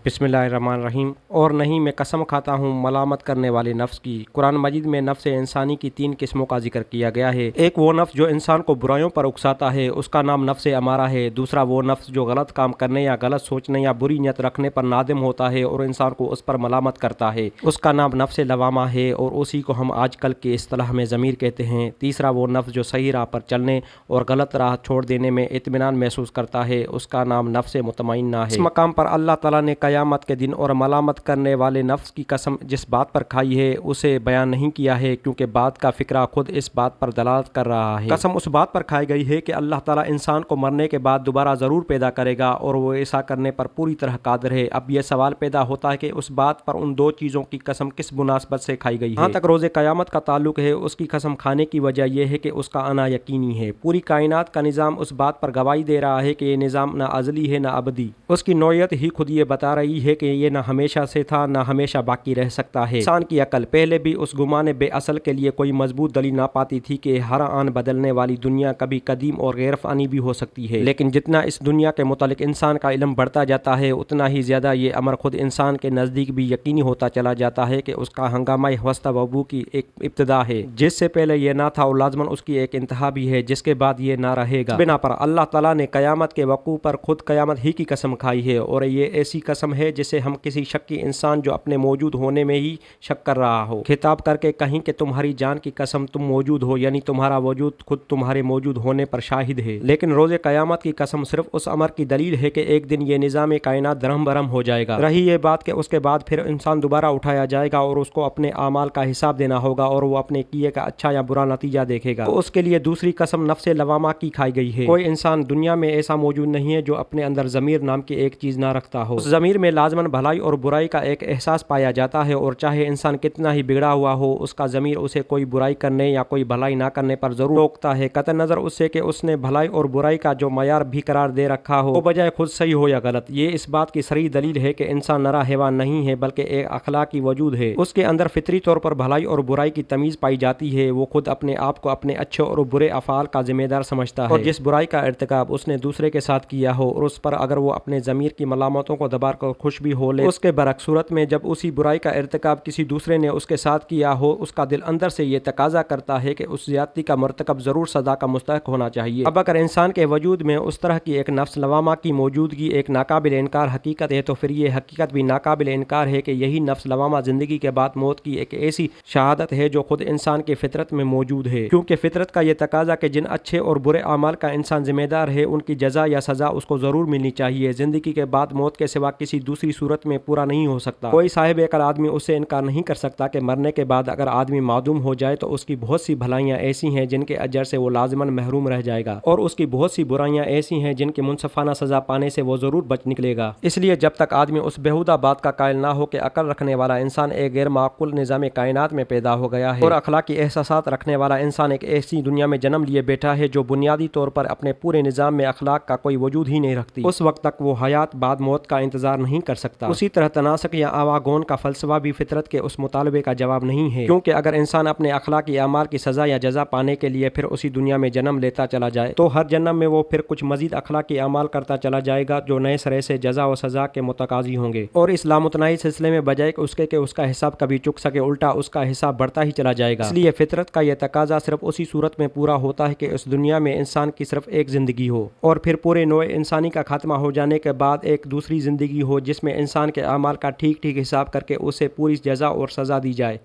بسم اللہ الرحمن الرحیم۔ اور نہیں میں قسم کھاتا ہوں ملامت کرنے والے نفس کی۔ قرآن مجید میں نفس انسانی کی 3 قسموں کا ذکر کیا گیا ہے۔ ایک وہ نفس جو انسان کو برائیوں پر اکساتا ہے، اس کا نام نفس امارہ ہے۔ دوسرا وہ نفس جو غلط کام کرنے یا غلط سوچنے یا بری نیت رکھنے پر نادم ہوتا ہے اور انسان کو اس پر ملامت کرتا ہے، اس کا نام نفس لوامہ ہے، اور اسی کو ہم آج کل کے اصطلاح میں ضمیر کہتے ہیں۔ تیسرا وہ نفس جو صحیح راہ پر چلنے اور غلط راہ چھوڑ دینے میں اطمینان محسوس کرتا ہے، اس کا نام نفس مطمئنہ ہے۔ اس مقام پر اللہ تعالیٰ نے قیامت کے دن اور ملامت کرنے والے نفس کی قسم جس بات پر کھائی ہے اسے بیان نہیں کیا ہے، کیونکہ بات کا فکرہ خود اس بات پر دلالت کر رہا ہے۔ قسم اس بات پر کھائی گئی ہے کہ اللہ تعالیٰ انسان کو مرنے کے بعد دوبارہ ضرور پیدا کرے گا، اور وہ ایسا کرنے پر پوری طرح قادر ہے۔ اب یہ سوال پیدا ہوتا ہے کہ اس بات پر ان 2 چیزوں کی قسم کس مناسبت سے کھائی گئی ہے۔ جہاں تک روز قیامت کا تعلق ہے، اس کی قسم کھانے کی وجہ یہ ہے کہ اس کا آنا یقینی ہے۔ پوری کائنات کا نظام اس بات پر گواہی دے رہا ہے کہ یہ نظام نہ ازلی ہے نہ ابدی۔ اس کی نوعیت ہی خود یہ بتا رہی ہے کہ یہ نہ ہمیشہ سے تھا نہ ہمیشہ باقی رہ سکتا ہے۔ انسان کی عقل پہلے بھی اس گمان بے اصل کے لیے کوئی مضبوط دلیل نہ پاتی تھی کہ ہر آن بدلنے والی دنیا کبھی قدیم اور غیر فانی بھی ہو سکتی ہے، لیکن جتنا اس دنیا کے متعلق انسان کا علم بڑھتا جاتا ہے، اتنا ہی زیادہ یہ امر خود انسان کے نزدیک بھی یقینی ہوتا چلا جاتا ہے کہ اس کا ہنگامہ وسط وبو کی ایک ابتدا ہے، جس سے پہلے یہ نہ تھا، اور لازماً اس کی ایک انتہا بھی ہے جس کے بعد یہ نہ رہے گا۔ بنا پر اللہ تعالیٰ نے قیامت کے وقوع پر خود قیامت ہی کی قسم کھائی ہے، اور یہ ایسی قسم ہے جسے ہم کسی شکی انسان جو اپنے موجود ہونے میں ہی شک کر رہا ہو خطاب کر کے کہیں کہ تمہاری جان کی قسم تم موجود ہو، یعنی تمہارا وجود خود تمہارے موجود ہونے پر شاہد ہے۔ لیکن روز قیامت کی قسم صرف اس امر کی دلیل ہے کہ ایک دن یہ نظام کائنات درہم برہم ہو جائے گا۔ رہی یہ بات کہ اس کے بعد پھر انسان دوبارہ اٹھایا جائے گا اور اس کو اپنے اعمال کا حساب دینا ہوگا، اور وہ اپنے کیے کا اچھا یا برا نتیجہ دیکھے گا، تو اس کے لیے دوسری قسم نفس لوامہ کی کھائی گئی ہے۔ کوئی انسان دنیا میں ایسا موجود نہیں ہے جو اپنے اندر ضمیر نام کی ایک چیز نہ رکھتا ہو۔ اس ضمیر میں لازماً بھلائی اور برائی کا ایک احساس پایا جاتا ہے، اور چاہے انسان کتنا ہی بگڑا ہوا ہو، اس کا ضمیر اسے کوئی برائی کرنے یا کوئی بھلائی نہ کرنے پر ضرور روکتا ہے، قطع نظر اس سے کہ اس نے بھلائی اور برائی کا جو معیار بھی قرار دے رکھا ہو، وہ بجائے خود صحیح ہو یا غلط۔ یہ اس بات کی صریح دلیل ہے کہ انسان نرا حیوان نہیں ہے بلکہ ایک اخلاقی وجود ہے۔ اس کے اندر فطری طور پر بھلائی اور برائی کی تمیز پائی جاتی ہے۔ وہ خود اپنے آپ کو اپنے اچھے اور برے افعال کا ذمہ دار سمجھتا ہے، اور جس برائی کا ارتکاب اس نے دوسرے کے ساتھ کیا ہو اور اس پر اگر وہ اپنے ضمیر کی ملامتوں کو دبا کر خوش بھی ہو لے، اس کے برعکس صورت میں جب اسی برائی کا ارتکاب کسی دوسرے نے اس کے ساتھ کیا ہو، اس کا دل اندر سے یہ تقاضا کرتا ہے کہ اس زیادتی کا مرتکب ضرور سزا کا مستحق ہونا چاہیے۔ اب اگر انسان کے وجود میں اس طرح کی ایک نفس لوامہ کی موجودگی ایک ناقابل انکار حقیقت ہے، تو پھر یہ حقیقت بھی ناقابل انکار ہے کہ یہی نفس لوامہ زندگی کے بعد موت کی ایک ایسی شہادت ہے جو خود انسان کی فطرت میں موجود ہے، کیونکہ فطرت کا یہ تقاضا کہ جن اچھے اور برے اعمال کا انسان ذمہ دار ہے ان کی جزا یا سزا اس کو ضرور ملنی چاہیے۔ زندگی کے بعد موت کے سوا کسی دوسری صورت میں پورا نہیں ہو سکتا۔ کوئی صاحب عقل آدمی اس سے انکار نہیں کر سکتا کہ مرنے کے بعد اگر آدمی معدوم ہو جائے تو اس کی بہت سی بھلائیاں ایسی ہیں جن کے اجر سے وہ لازماً محروم رہ جائے گا، اور اس کی بہت سی برائیاں ایسی ہیں جن کی منصفانہ سزا پانے سے وہ ضرور بچ نکلے گا۔ اس لیے جب تک آدمی اس بیہودہ بات کا قائل نہ ہو کہ عقل رکھنے والا انسان ایک غیر معقول نظام کائنات میں پیدا ہو گیا ہے، اور اخلاقی احساسات رکھنے والا انسان ایک ایسی دنیا میں جنم لیے بیٹھا ہے جو بنیادی طور پر اپنے پورے نظام میں اخلاق کا کوئی وجود ہی نہیں رکھتی، اس وقت تک وہ حیات بعد موت کا انتظار نہیں کر سکتا۔ اسی طرح تناسق یا آواگون کا فلسفہ بھی فطرت کے اس مطالبے کا جواب نہیں ہے، کیونکہ اگر انسان اپنے اخلاقی اعمال کی سزا یا جزا پانے کے لیے پھر اسی دنیا میں جنم لیتا چلا جائے تو ہر جنم میں وہ پھر کچھ مزید اخلاقی اعمال کرتا چلا جائے گا جو نئے سرے سے جزا و سزا کے متقاضی ہوں گے، اور اس لامتناہی سلسلے میں بجائے کہ اس کا حساب کبھی چک سکے، الٹا اس کا حساب بڑھتا ہی چلا جائے گا۔ اس لیے فطرت کا یہ تقاضا صرف اسی صورت میں پورا ہوتا ہے کہ اس دنیا میں انسان کی صرف ایک زندگی ہو، اور پھر پورے نوع انسانی کا خاتمہ ہو جانے کے بعد ایک دوسری زندگی ہو جس میں انسان کے اعمال کا ٹھیک ٹھیک حساب کر کے اسے پوری جزا اور سزا دی جائے۔